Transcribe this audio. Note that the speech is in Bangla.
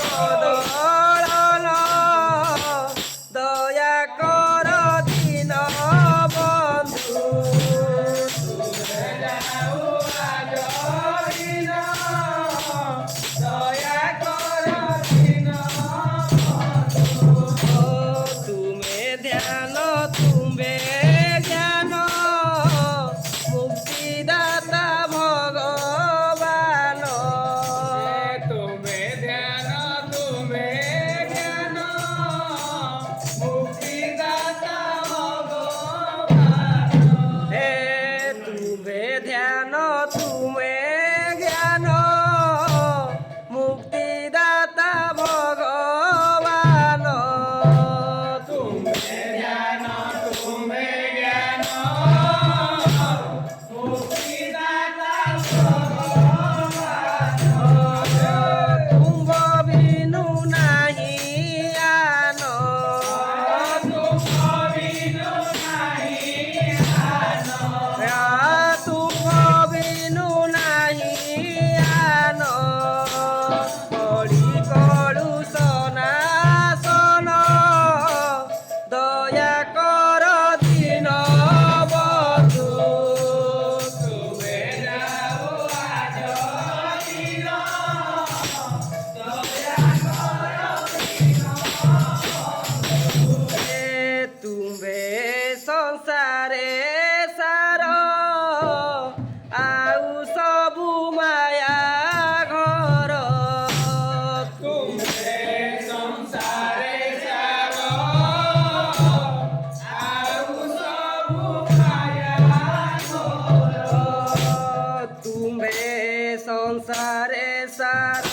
বদলন দয়া কর দিন বন্ধু তুমে যাও আজ দিন দয়া কর দিন বন্ধু তুমে ধ্যান তুমে জ্ঞান মুক্তিদাতা ভগবান তুমে ধ্যান তুমে জ্ঞান মুক্তিদাতা ভগবান হে তুমে ধ্যান তুমে জ্ঞান মুক্তিদাতা ভগবান তুমে ধ্যান তুমে জ্ঞান মুক্তিদাতা ভগবান তুম্ভ বিনু নাহি আন তুম্ভ বিনু নাহি আন তুম্ভ বিনু নাহি আন কলি কলুষনাশন দয়া কর দিন বন্ধু তুমে যাও আজ দিন দয়া কর দিন হে তুমে ସଂସାରେ ସାର ଆଉ ସବୁ ମାୟା ଘର ତୁମେ ସଂସାରେ ସାର ଆଉ ସବୁ ମାୟା ଘର ତୁମେ ସଂସାରେ ସାର